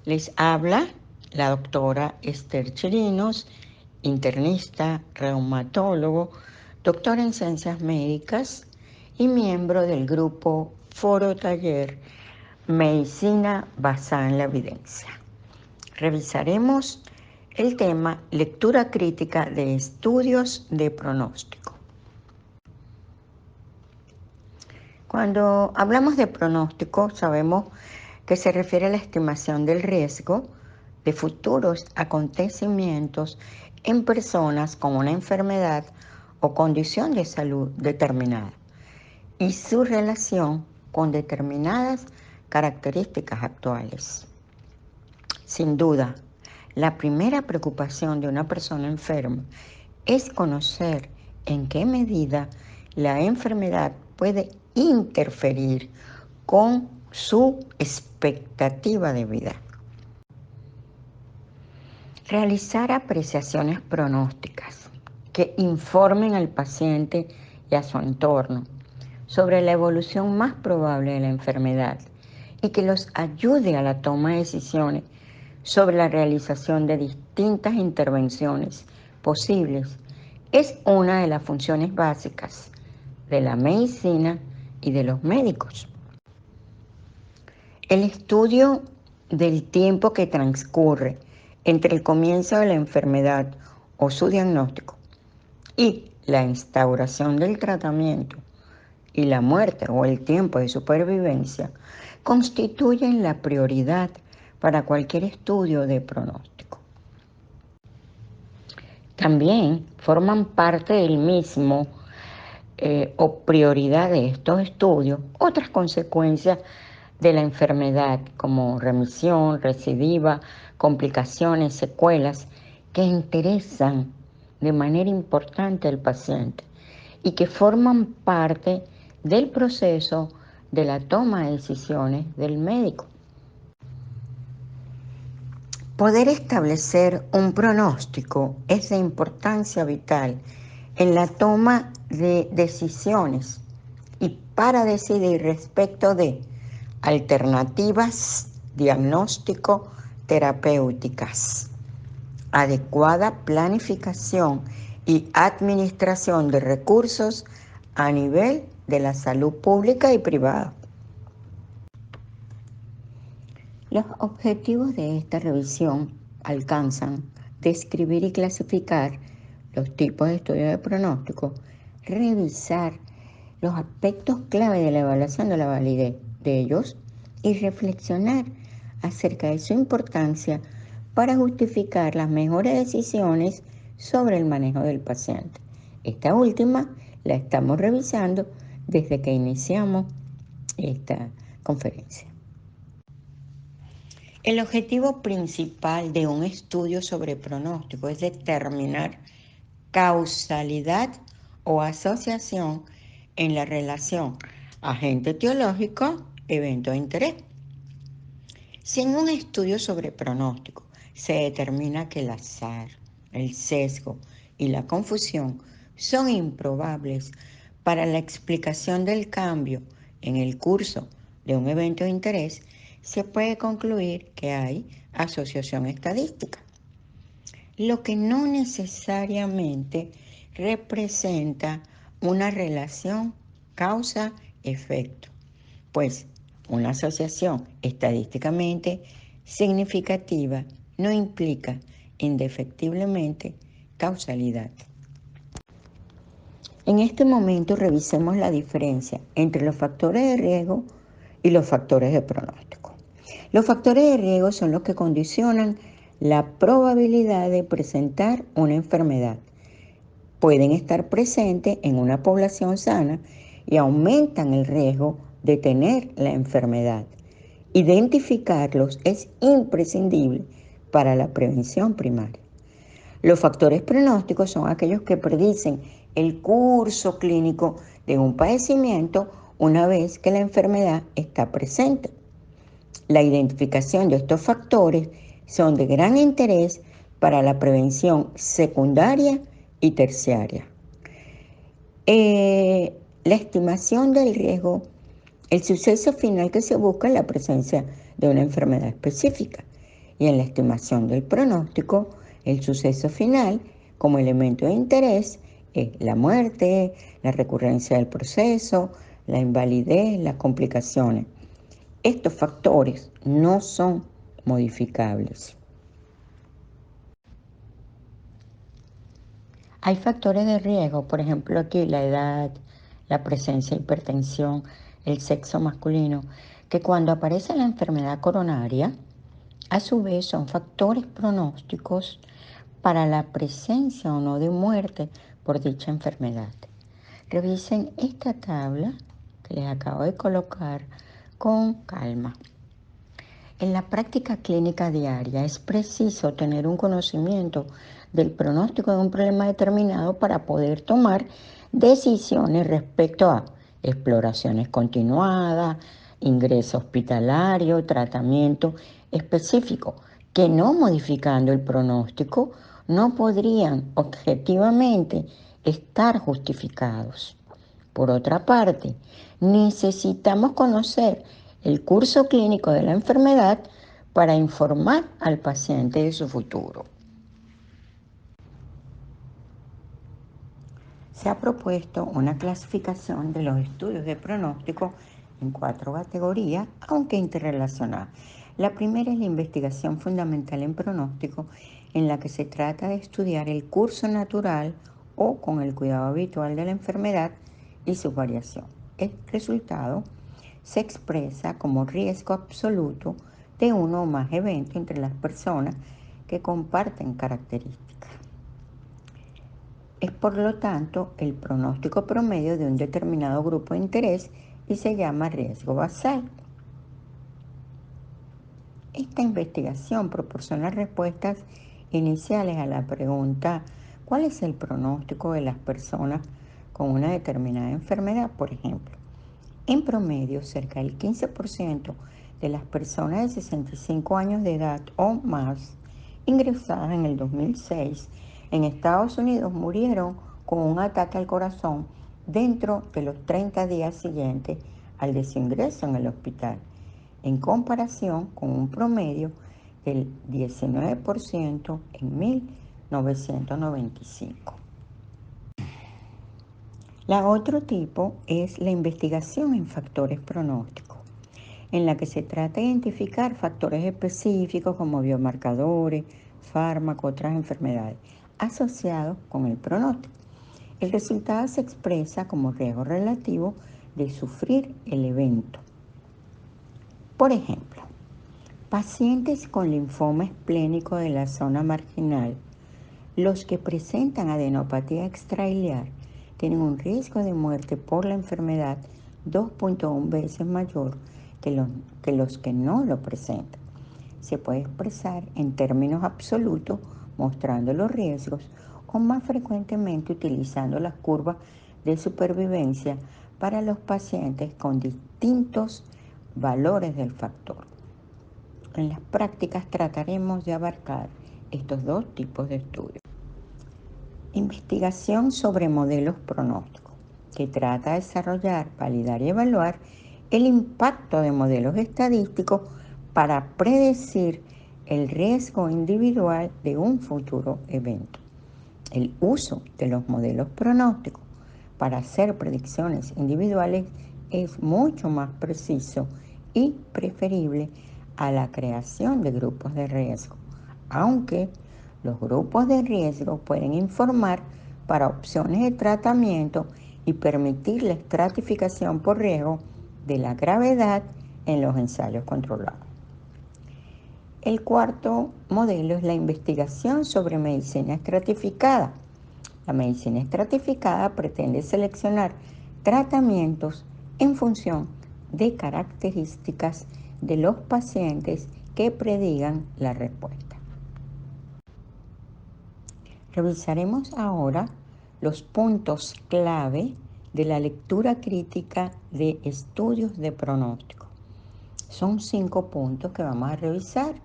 Les habla la doctora Esther Chirinos, internista, reumatólogo, doctora en ciencias médicas y miembro del grupo Foro Taller Medicina basada en la evidencia. Revisaremos el tema lectura crítica de estudios de pronóstico. Cuando hablamos de pronóstico, sabemos que se refiere a la estimación del riesgo de futuros acontecimientos en personas con una enfermedad o condición de salud determinada y su relación con determinadas características actuales. Sin duda, la primera preocupación de una persona enferma es conocer en qué medida la enfermedad puede interferir con su expectativa de vida. Realizar apreciaciones pronósticas que informen al paciente y a su entorno sobre la evolución más probable de la enfermedad y que los ayude a la toma de decisiones sobre la realización de distintas intervenciones posibles es una de las funciones básicas de la medicina y de los médicos. El estudio del tiempo que transcurre entre el comienzo de la enfermedad o su diagnóstico y la instauración del tratamiento y la muerte o el tiempo de supervivencia constituyen la prioridad para cualquier estudio de pronóstico. También forman parte del mismo o prioridad de estos estudios otras consecuencias de la enfermedad como remisión, recidiva, complicaciones, secuelas que interesan de manera importante al paciente y que forman parte del proceso de la toma de decisiones del médico. Poder establecer un pronóstico es de importancia vital en la toma de decisiones y para decidir respecto de alternativas diagnóstico-terapéuticas, adecuada planificación y administración de recursos a nivel de la salud pública y privada. Los objetivos de esta revisión alcanzan describir y clasificar los tipos de estudios de pronóstico, revisar los aspectos clave de la evaluación de la validez de ellos y reflexionar acerca de su importancia para justificar las mejores decisiones sobre el manejo del paciente. Esta última la estamos revisando desde que iniciamos esta conferencia. El objetivo principal de un estudio sobre pronóstico es determinar causalidad o asociación en la relación agente etiológico-evento de interés. Si en un estudio sobre pronóstico se determina que el azar, el sesgo y la confusión son improbables para la explicación del cambio en el curso de un evento de interés, se puede concluir que hay asociación estadística, lo que no necesariamente representa una relación causa-efecto, pues una asociación estadísticamente significativa no implica indefectiblemente causalidad. En este momento revisemos la diferencia entre los factores de riesgo y los factores de pronóstico. Los factores de riesgo son los que condicionan la probabilidad de presentar una enfermedad. Pueden estar presentes en una población sana y aumentan el riesgo de tener la enfermedad. Identificarlos es imprescindible para la prevención primaria. Los factores pronósticos son aquellos que predicen el curso clínico de un padecimiento una vez que la enfermedad está presente. La identificación de estos factores son de gran interés para la prevención secundaria y terciaria. La estimación del riesgo, el suceso final que se busca es la presencia de una enfermedad específica. y en la estimación del pronóstico, el suceso final como elemento de interés es la muerte, la recurrencia del proceso, la invalidez, las complicaciones. Estos factores no son modificables. Hay factores de riesgo, por ejemplo aquí la edad, la presencia de hipertensión, el sexo masculino, que cuando aparece la enfermedad coronaria, a su vez son factores pronósticos para la presencia o no de muerte por dicha enfermedad. Revisen esta tabla que les acabo de colocar con calma. En la práctica clínica diaria es preciso tener un conocimiento del pronóstico de un problema determinado para poder tomar decisiones respecto a exploraciones continuadas, ingreso hospitalario, tratamiento específico, que no modificando el pronóstico no podrían objetivamente estar justificados. Por otra parte, necesitamos conocer el curso clínico de la enfermedad para informar al paciente de su futuro. Se ha propuesto una clasificación de los estudios de pronóstico en 4 categorías, aunque interrelacionadas. La primera es la investigación fundamental en pronóstico, en la que se trata de estudiar el curso natural o con el cuidado habitual de la enfermedad y su variación. El resultado se expresa como riesgo absoluto de uno o más eventos entre las personas que comparten características. Es por lo tanto el pronóstico promedio de un determinado grupo de interés y se llama riesgo basal. Esta investigación proporciona respuestas iniciales a la pregunta ¿cuál es el pronóstico de las personas con una determinada enfermedad? Por ejemplo, en promedio, cerca del 15% de las personas de 65 años de edad o más ingresadas en el 2006 en Estados Unidos murieron con un ataque al corazón dentro de los 30 días siguientes al de su ingreso en el hospital, en comparación con un promedio del 19% en 1995. La otro tipo es la investigación en factores pronósticos, en la que se trata de identificar factores específicos como biomarcadores, fármacos, otras enfermedades asociados con el pronóstico. El resultado se expresa como riesgo relativo de sufrir el evento. Por ejemplo, pacientes con linfoma esplénico de la zona marginal, los que presentan adenopatía extrailiar, tienen un riesgo de muerte por la enfermedad 2.1 veces mayor que los que no lo presentan. Se puede expresar en términos absolutos mostrando los riesgos o más frecuentemente utilizando las curvas de supervivencia para los pacientes con distintos valores del factor. En las prácticas trataremos de abarcar estos dos tipos de estudios. Investigación sobre modelos pronósticos, que trata de desarrollar, validar y evaluar el impacto de modelos estadísticos para predecir el riesgo individual de un futuro evento. El uso de los modelos pronósticos para hacer predicciones individuales es mucho más preciso y preferible a la creación de grupos de riesgo, aunque los grupos de riesgo pueden informar para opciones de tratamiento y permitir la estratificación por riesgo de la gravedad en los ensayos controlados. El cuarto modelo es la investigación sobre medicina estratificada. La medicina estratificada pretende seleccionar tratamientos en función de características de los pacientes que predigan la respuesta. Revisaremos ahora los puntos clave de la lectura crítica de estudios de pronóstico. Son 5 puntos que vamos a revisar.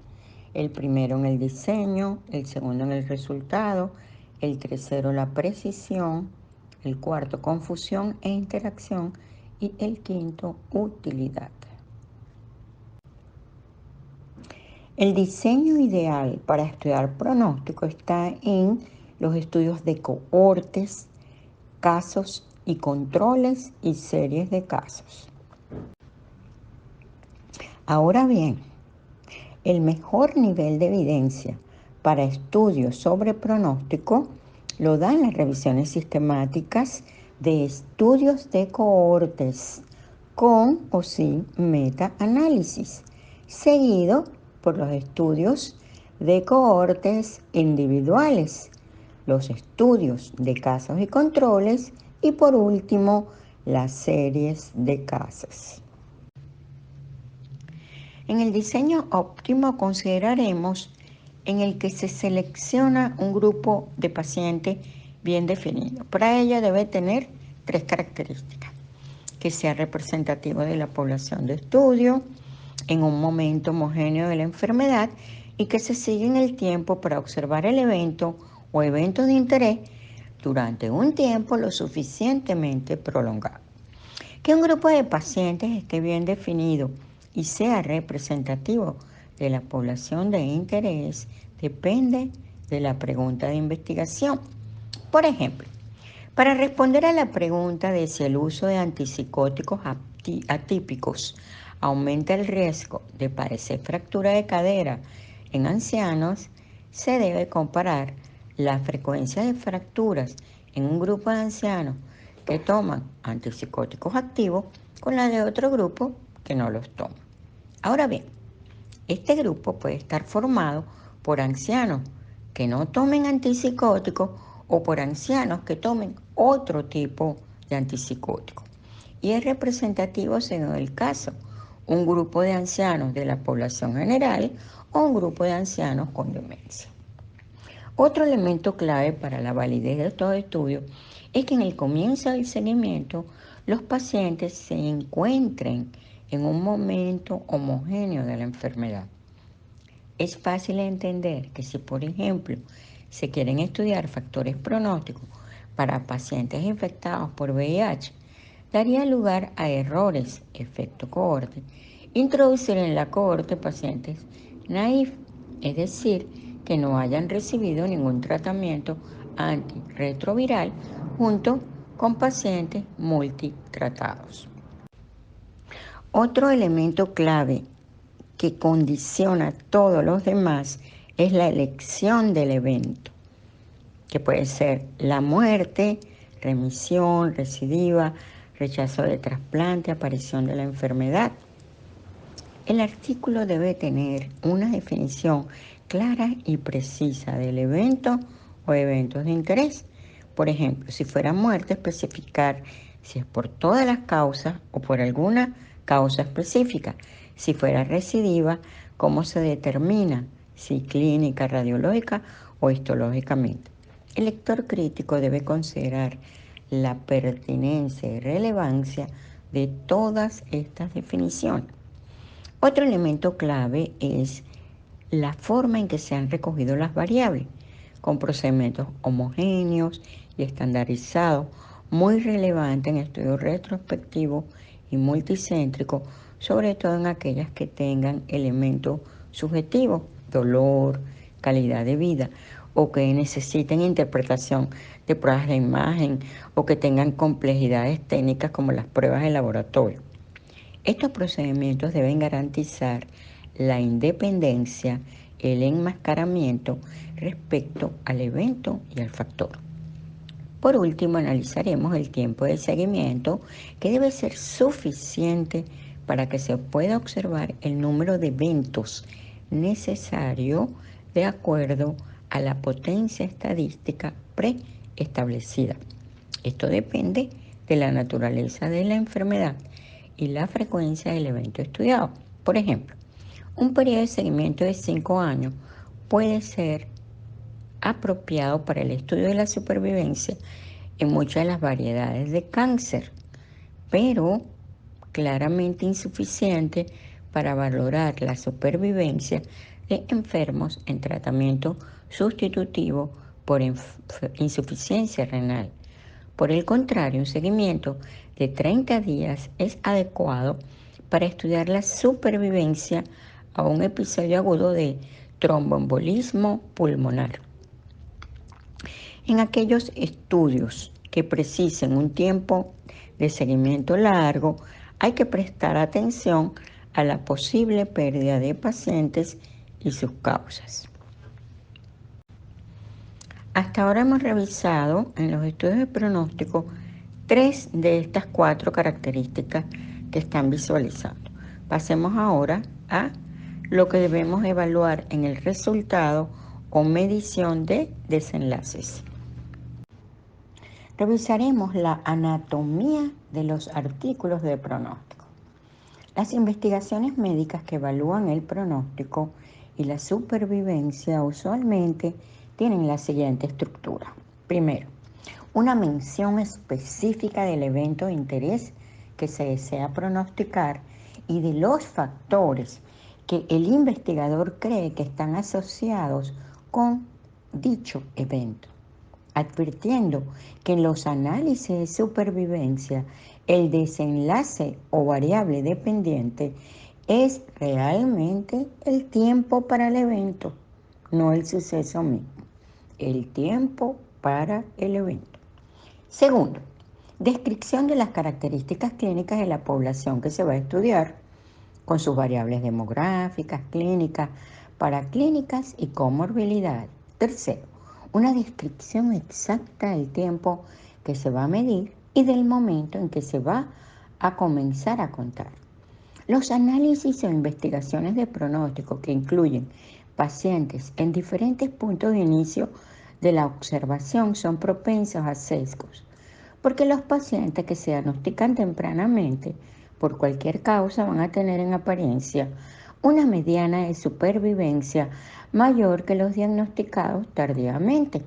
El primero en el diseño, el segundo en el resultado, el tercero la precisión, el cuarto confusión e interacción y el quinto utilidad. El diseño ideal para estudiar pronóstico está en los estudios de cohortes, casos y controles y series de casos. Ahora bien, el mejor nivel de evidencia para estudios sobre pronóstico lo dan las revisiones sistemáticas de estudios de cohortes con o sin metaanálisis, seguido por los estudios de cohortes individuales, los estudios de casos y controles y por último las series de casos. En el diseño óptimo consideraremos en el que se selecciona un grupo de pacientes bien definido. Para ello debe tener 3 características: que sea representativo de la población de estudio en un momento homogéneo de la enfermedad y que se siga en el tiempo para observar el evento o eventos de interés durante un tiempo lo suficientemente prolongado. Que un grupo de pacientes esté bien definido y sea representativo de la población de interés depende de la pregunta de investigación. Por ejemplo, para responder a la pregunta de si el uso de antipsicóticos atípicos aumenta el riesgo de padecer fractura de cadera en ancianos, se debe comparar la frecuencia de fracturas en un grupo de ancianos que toman antipsicóticos activos con la de otro grupo que no los toma. Ahora bien, este grupo puede estar formado por ancianos que no tomen antipsicóticos o por ancianos que tomen otro tipo de antipsicóticos. Y es representativo según el caso, un grupo de ancianos de la población general o un grupo de ancianos con demencia. Otro elemento clave para la validez de estos estudios es que en el comienzo del seguimiento los pacientes se encuentren en un momento homogéneo de la enfermedad. Es fácil entender que si, por ejemplo, se quieren estudiar factores pronósticos para pacientes infectados por VIH, daría lugar a errores, efecto cohorte, introducir en la cohorte pacientes naïf, es decir, que no hayan recibido ningún tratamiento antirretroviral junto con pacientes multitratados. Otro elemento clave que condiciona a todos los demás es la elección del evento, que puede ser la muerte, remisión, recidiva, rechazo de trasplante, aparición de la enfermedad. El artículo debe tener una definición clara y precisa del evento o eventos de interés. Por ejemplo, si fuera muerte, especificar si es por todas las causas o por alguna causa específica. Si fuera recidiva, cómo se determina, si clínica, radiológica o histológicamente. El lector crítico debe considerar la pertinencia y relevancia de todas estas definiciones. Otro elemento clave es la forma en que se han recogido las variables, con procedimientos homogéneos y estandarizados, muy relevante en estudios retrospectivos y multicéntricos, sobre todo en aquellas que tengan elementos subjetivos, dolor, calidad de vida, o que necesiten interpretación de pruebas de imagen, o que tengan complejidades técnicas como las pruebas de laboratorio. Estos procedimientos deben garantizar la independencia, el enmascaramiento respecto al evento y al factor. Por último, analizaremos el tiempo de seguimiento, que debe ser suficiente para que se pueda observar el número de eventos necesario de acuerdo a la potencia estadística preestablecida. Esto depende de la naturaleza de la enfermedad y la frecuencia del evento estudiado. Por ejemplo, un periodo de seguimiento de 5 años puede ser apropiado para el estudio de la supervivencia en muchas de las variedades de cáncer, pero claramente insuficiente para valorar la supervivencia de enfermos en tratamiento sustitutivo por insuficiencia renal. Por el contrario, un seguimiento de 30 días es adecuado para estudiar la supervivencia a un episodio agudo de tromboembolismo pulmonar. En aquellos estudios que precisen un tiempo de seguimiento largo, hay que prestar atención a la posible pérdida de pacientes y sus causas. Hasta ahora hemos revisado en los estudios de pronóstico 3 de estas 4 características que están visualizando. Pasemos ahora a lo que debemos evaluar en el resultado o medición de desenlaces. Revisaremos la anatomía de los artículos de pronóstico. Las investigaciones médicas que evalúan el pronóstico y la supervivencia usualmente tienen la siguiente estructura. Primero, una mención específica del evento de interés que se desea pronosticar y de los factores que el investigador cree que están asociados con dicho evento, advirtiendo que en los análisis de supervivencia el desenlace o variable dependiente es realmente el tiempo para el evento, no el suceso mismo, el tiempo para el evento. Segundo, descripción de las características clínicas de la población que se va a estudiar, con sus variables demográficas, clínicas, paraclínicas y comorbilidad. Tercero, una descripción exacta del tiempo que se va a medir y del momento en que se va a comenzar a contar. Los análisis o investigaciones de pronóstico que incluyen pacientes en diferentes puntos de inicio de la observación son propensos a sesgos, porque los pacientes que se diagnostican tempranamente por cualquier causa van a tener en apariencia una mediana de supervivencia mayor que los diagnosticados tardíamente,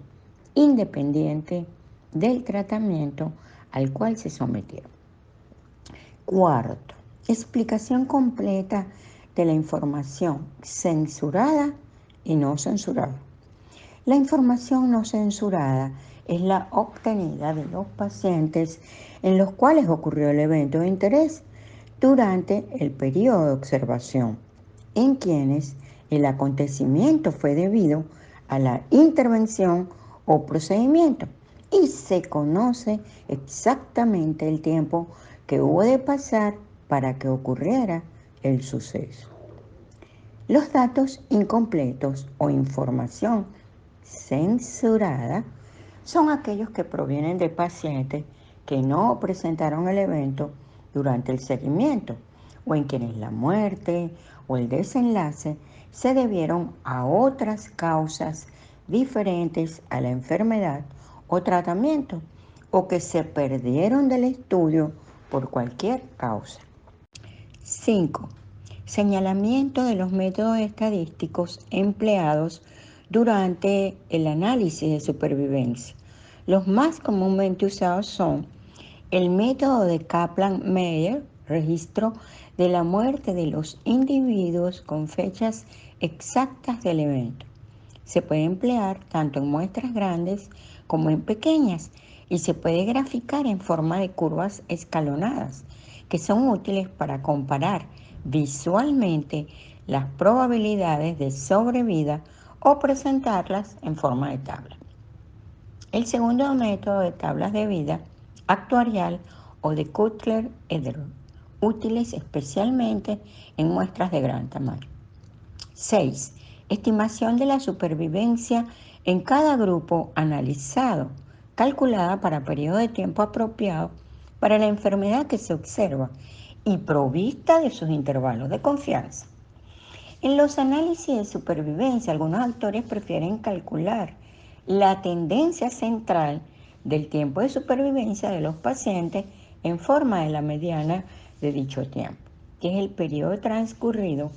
independiente del tratamiento al cual se sometieron. Cuarto, explicación completa de la información censurada y no censurada. La información no censurada es la obtenida de los pacientes en los cuales ocurrió el evento de interés durante el periodo de observación, en quienes el acontecimiento fue debido a la intervención o procedimiento y se conoce exactamente el tiempo que hubo de pasar para que ocurriera el suceso. Los datos incompletos o información censurada son aquellos que provienen de pacientes que no presentaron el evento durante el seguimiento o en quienes la muerte o el desenlace se debieron a otras causas diferentes a la enfermedad o tratamiento o que se perdieron del estudio por cualquier causa. 5. Señalamiento de los métodos estadísticos empleados durante el análisis de supervivencia. Los más comúnmente usados son el método de Kaplan-Meier, registro de la muerte de los individuos con fechas exactas del evento. Se puede emplear tanto en muestras grandes como en pequeñas y se puede graficar en forma de curvas escalonadas, que son útiles para comparar visualmente las probabilidades de sobrevida o presentarlas en forma de tabla. El segundo método de tablas de vida actuarial o de Cutler-Eder, útiles especialmente en muestras de gran tamaño. 6. Estimación de la supervivencia en cada grupo analizado, calculada para periodo de tiempo apropiado para la enfermedad que se observa y provista de sus intervalos de confianza. En los análisis de supervivencia, algunos autores prefieren calcular la tendencia central del tiempo de supervivencia de los pacientes en forma de la mediana de dicho tiempo, que es el periodo transcurrido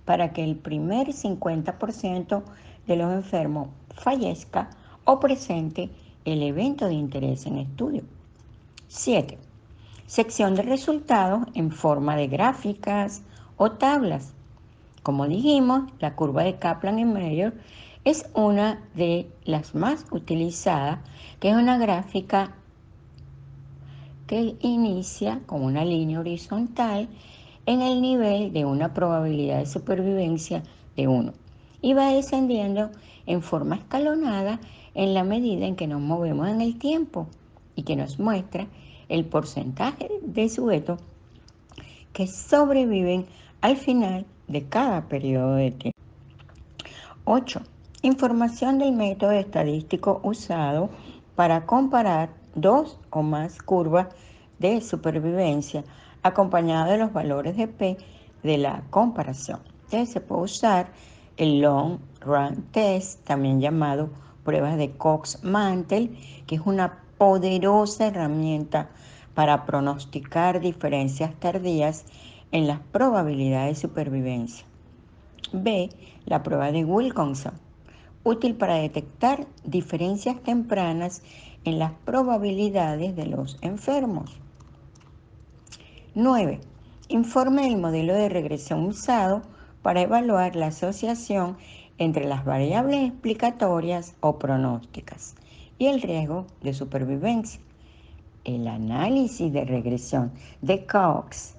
para que el primer 50% de los enfermos fallezca o presente el evento de interés en estudio. 7. Sección de resultados en forma de gráficas o tablas. Como dijimos, la curva de Kaplan y Meier es una de las más utilizadas, que es una gráfica que inicia con una línea horizontal en el nivel de una probabilidad de supervivencia de 1 y va descendiendo en forma escalonada en la medida en que nos movemos en el tiempo y que nos muestra el porcentaje de sujetos que sobreviven al final de cada periodo de tiempo. 8. Información del método estadístico usado para comparar dos o más curvas de supervivencia acompañado de los valores de P de la comparación. Entonces se puede usar el Long Run Test, también llamado pruebas de Cox-Mantel, que es una poderosa herramienta para pronosticar diferencias tardías en las probabilidades de supervivencia. B. La prueba de Wilkinson, útil para detectar diferencias tempranas en las probabilidades de los enfermos. 9. Informe del modelo de regresión usado para evaluar la asociación entre las variables explicatorias o pronósticas y el riesgo de supervivencia. El análisis de regresión de Cox,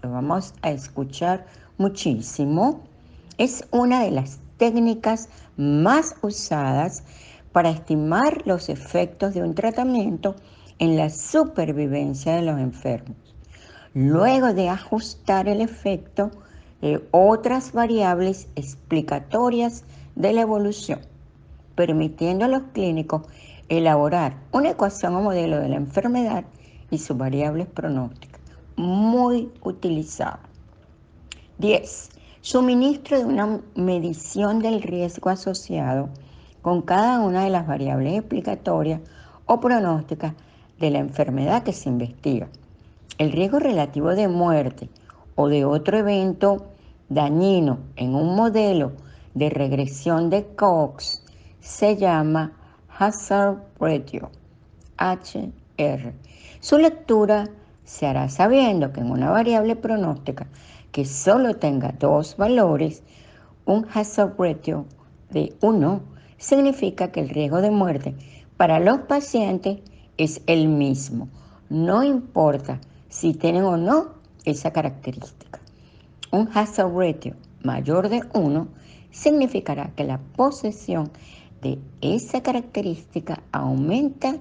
lo vamos a escuchar muchísimo, es una de las técnicas más usadas para estimar los efectos de un tratamiento en la supervivencia de los enfermos, luego de ajustar el efecto de otras variables explicatorias de la evolución, permitiendo a los clínicos elaborar una ecuación o modelo de la enfermedad y sus variables pronósticas, muy utilizada. 10. Suministro de una medición del riesgo asociado con cada una de las variables explicatorias o pronósticas de la enfermedad que se investiga. El riesgo relativo de muerte o de otro evento dañino en un modelo de regresión de Cox se llama Hazard Ratio, HR. Su lectura se hará sabiendo que en una variable pronóstica que solo tenga dos valores, un hazard ratio de 1 significa que el riesgo de muerte para los pacientes es el mismo, no importa si tienen o no esa característica. Un hazard ratio mayor de 1 significará que la posesión de esa característica aumenta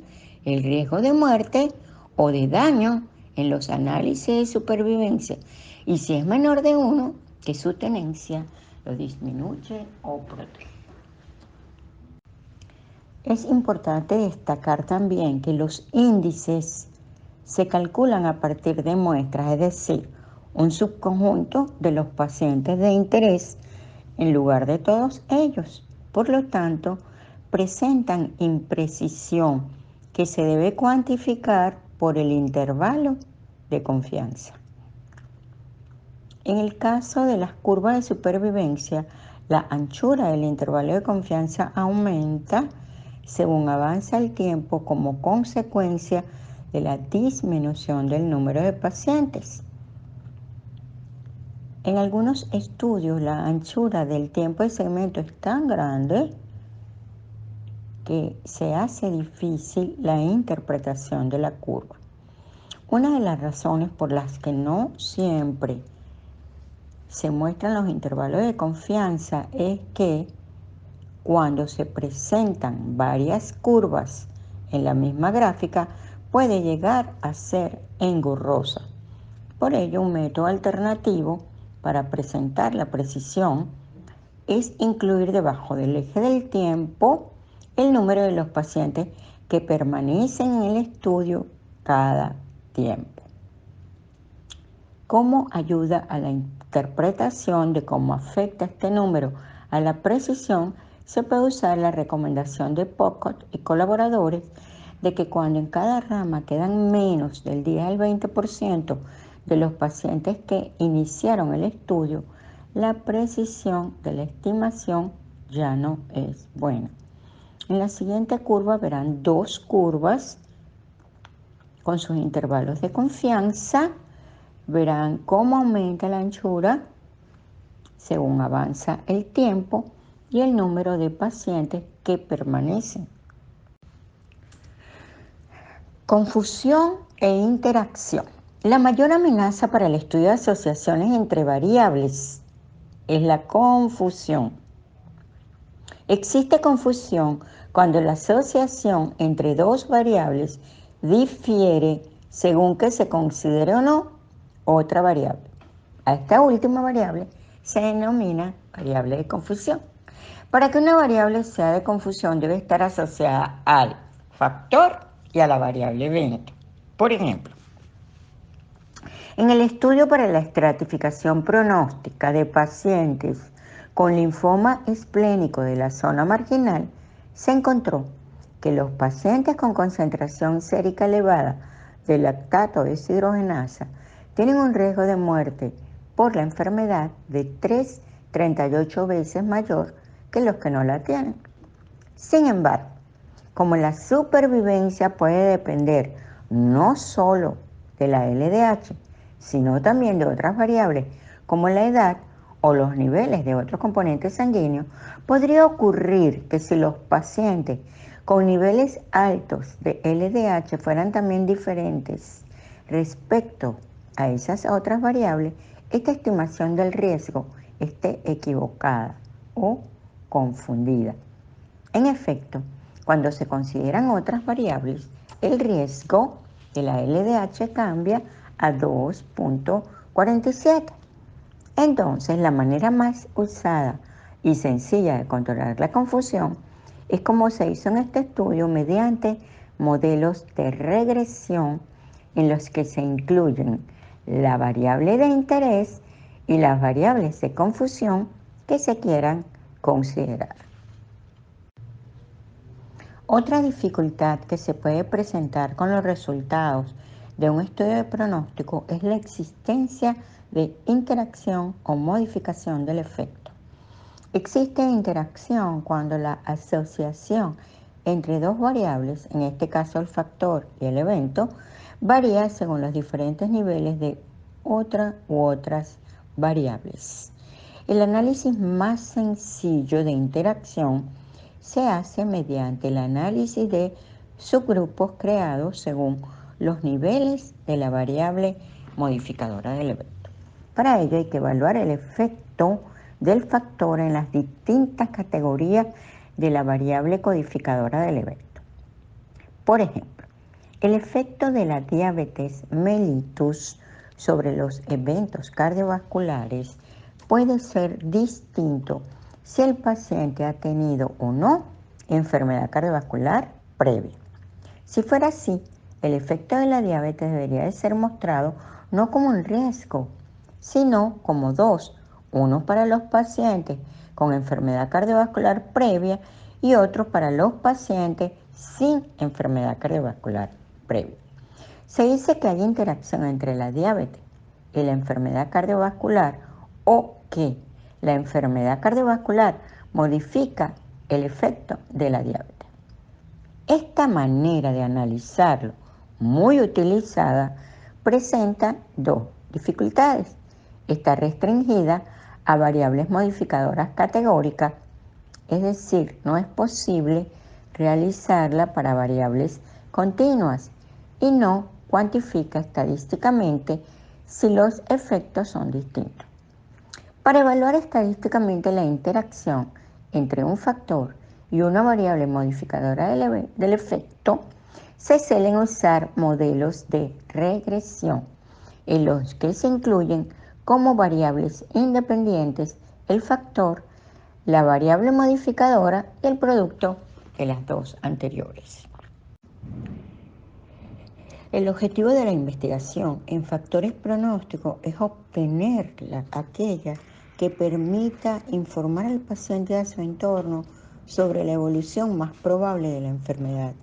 el riesgo de muerte o de daño en los análisis de supervivencia, y si es menor de 1, que su tenencia lo disminuye o protege. Es importante destacar también que los índices se calculan a partir de muestras, es decir, un subconjunto de los pacientes de interés en lugar de todos ellos. Por lo tanto, presentan imprecisión que se debe cuantificar por el intervalo de confianza. En el caso de las curvas de supervivencia, la anchura del intervalo de confianza aumenta según avanza el tiempo como consecuencia de la disminución del número de pacientes. En algunos estudios, la anchura del tiempo de segmento es tan grande que se hace difícil la interpretación de la curva. Una de las razones por las que no siempre se muestran los intervalos de confianza es que cuando se presentan varias curvas en la misma gráfica, puede llegar a ser engorrosa. Por ello, un método alternativo para presentar la precisión es incluir debajo del eje del tiempo el número de los pacientes que permanecen en el estudio cada tiempo. ¿Cómo ayuda a la interpretación de cómo afecta este número a la precisión? Se puede usar la recomendación de Pockott y colaboradores de que cuando en cada rama quedan menos del 10 al 20% de los pacientes que iniciaron el estudio, la precisión de la estimación ya no es buena. En la siguiente curva verán dos curvas con sus intervalos de confianza. Verán cómo aumenta la anchura según avanza el tiempo y el número de pacientes que permanecen. Confusión e interacción. La mayor amenaza para el estudio de asociaciones entre variables es la confusión. Existe confusión cuando la asociación entre dos variables difiere según que se considere o no otra variable. A esta última variable se denomina variable de confusión. Para que una variable sea de confusión debe estar asociada al factor y a la variable evento. Por ejemplo, en el estudio para la estratificación pronóstica de pacientes con linfoma esplénico de la zona marginal, se encontró que los pacientes con concentración sérica elevada de lactato deshidrogenasa tienen un riesgo de muerte por la enfermedad de 3,38 veces mayor que los que no la tienen. Sin embargo, como la supervivencia puede depender no solo de la LDH, sino también de otras variables como la edad o los niveles de otros componentes sanguíneos, podría ocurrir que si los pacientes con niveles altos de LDH fueran también diferentes respecto a esas otras variables, esta estimación del riesgo esté equivocada o confundida. En efecto, cuando se consideran otras variables, el riesgo de la LDH cambia a 2,47. Entonces, la manera más usada y sencilla de controlar la confusión es como se hizo en este estudio mediante modelos de regresión en los que se incluyen la variable de interés y las variables de confusión que se quieran considerar. Otra dificultad que se puede presentar con los resultados de un estudio de pronóstico es la existencia de interacción o modificación del efecto. Existe interacción cuando la asociación entre dos variables, en este caso el factor y el evento, varía según los diferentes niveles de otra u otras variables. El análisis más sencillo de interacción se hace mediante el análisis de subgrupos creados según los niveles de la variable modificadora del evento. Para ello hay que evaluar el efecto del factor en las distintas categorías de la variable codificadora del evento. Por ejemplo, el efecto de la diabetes mellitus sobre los eventos cardiovasculares puede ser distinto si el paciente ha tenido o no enfermedad cardiovascular previa. Si fuera así, el efecto de la diabetes debería de ser mostrado no como un riesgo, sino como dos, uno para los pacientes con enfermedad cardiovascular previa y otro para los pacientes sin enfermedad cardiovascular previa. Se dice que hay interacción entre la diabetes y la enfermedad cardiovascular o que la enfermedad cardiovascular modifica el efecto de la diabetes. Esta manera de analizarlo, muy utilizada, presenta dos dificultades. Está restringida a variables modificadoras categóricas, es decir, no es posible realizarla para variables continuas y no cuantifica estadísticamente si los efectos son distintos. Para evaluar estadísticamente la interacción entre un factor y una variable modificadora del efecto, se suelen usar modelos de regresión, en los que se incluyen como variables independientes el factor, la variable modificadora y el producto de las dos anteriores. El objetivo de la investigación en factores pronósticos es obtener aquella que permita informar al paciente y a su entorno sobre la evolución más probable de la enfermedad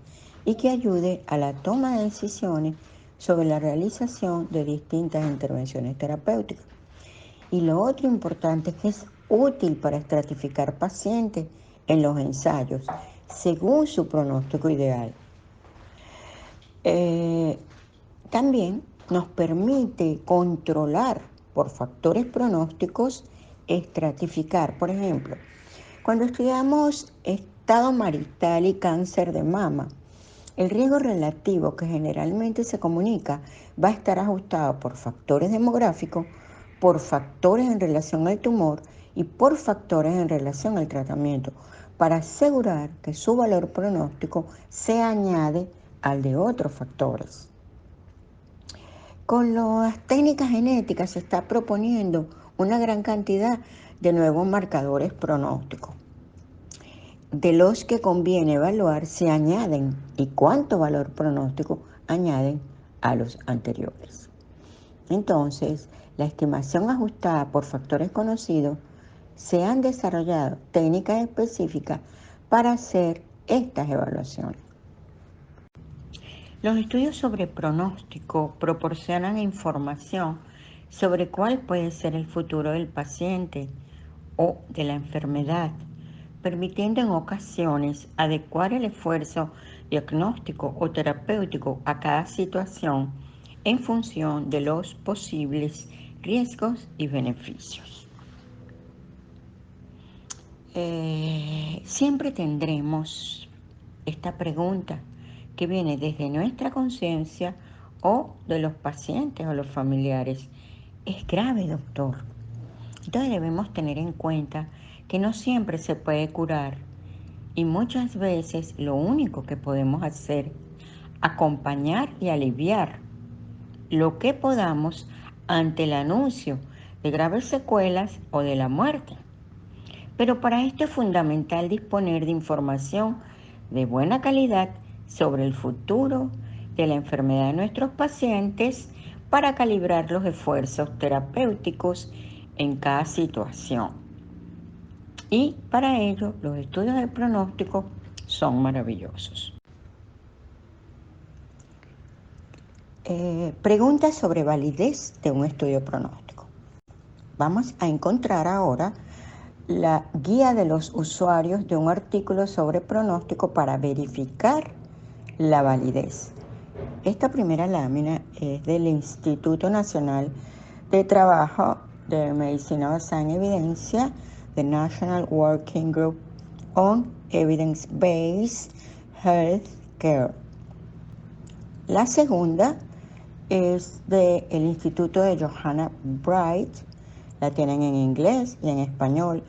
y que ayude a la toma de decisiones sobre la realización de distintas intervenciones terapéuticas. Y lo otro importante es que es útil para estratificar pacientes en los ensayos según su pronóstico ideal. También nos permite controlar por factores pronósticos, estratificar. Por ejemplo, cuando estudiamos estado marital y cáncer de mama, El riesgo relativo que generalmente se comunica va a estar ajustado por factores demográficos, por factores en relación al tumor y por factores en relación al tratamiento, para asegurar que su valor pronóstico se añade al de otros factores. Con las técnicas genéticas se está proponiendo una gran cantidad de nuevos marcadores pronósticos. De los que conviene evaluar se añaden y cuánto valor pronóstico añaden a los anteriores. Entonces, la estimación ajustada por factores conocidos, se han desarrollado técnicas específicas para hacer estas evaluaciones. Los estudios sobre pronóstico proporcionan información sobre cuál puede ser el futuro del paciente o de la enfermedad, permitiendo en ocasiones adecuar el esfuerzo diagnóstico o terapéutico a cada situación en función de los posibles riesgos y beneficios. Siempre tendremos esta pregunta que viene desde nuestra conciencia o de los pacientes o los familiares. ¿Es grave, doctor? Entonces debemos tener en cuenta que no siempre se puede curar y muchas veces lo único que podemos hacer es acompañar y aliviar lo que podamos ante el anuncio de graves secuelas o de la muerte. Pero para esto es fundamental disponer de información de buena calidad sobre el futuro de la enfermedad de nuestros pacientes para calibrar los esfuerzos terapéuticos en cada situación. Y para ello los estudios de pronóstico son maravillosos. Preguntas sobre validez de un estudio pronóstico. Vamos a encontrar ahora la guía de los usuarios de un artículo sobre pronóstico para verificar la validez. Esta primera lámina es del Instituto Nacional de Trabajo de Medicina Basada en Evidencia, the National Working Group on Evidence-Based Healthcare. La segunda es del Instituto de Johanna Bright, la tienen en inglés y en español.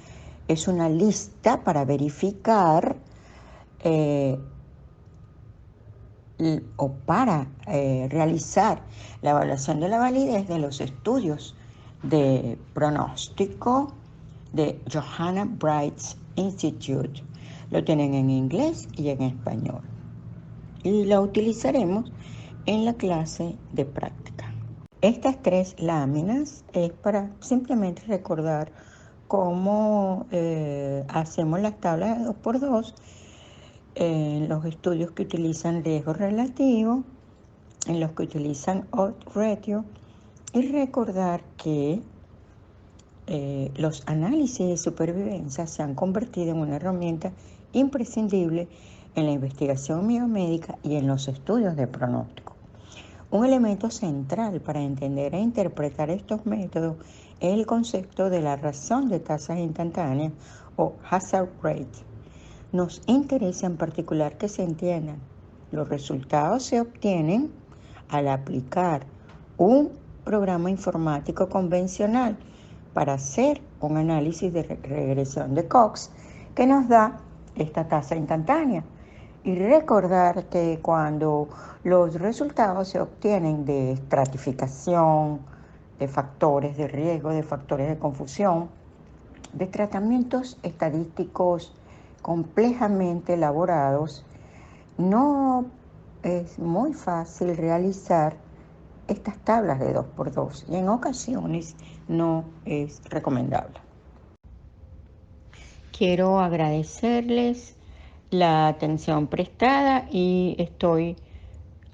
Es una lista para verificar o para realizar la evaluación de la validez de los estudios de pronóstico de Johanna Bright Institute. Lo tienen en inglés y en español. Y lo utilizaremos en la clase de práctica. Estas tres láminas es para simplemente recordar cómo hacemos las tablas de 2x2 en los estudios que utilizan riesgo relativo, en los que utilizan odds ratio, y recordar que los análisis de supervivencia se han convertido en una herramienta imprescindible en la investigación biomédica y en los estudios de pronóstico. Un elemento central para entender e interpretar estos métodos es el concepto de la razón de tasas instantáneas o hazard rate. Nos interesa en particular que se entiendan. Los resultados se obtienen al aplicar un programa informático convencional para hacer un análisis de regresión de Cox que nos da esta tasa instantánea. Y recordar que cuando los resultados se obtienen de estratificación, de factores de riesgo, de factores de confusión, de tratamientos estadísticos complejamente elaborados, no es muy fácil realizar estas tablas de 2x2 y en ocasiones no es recomendable. Quiero agradecerles la atención prestada y estoy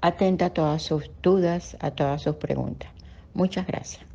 atenta a todas sus dudas, a todas sus preguntas. Muchas gracias.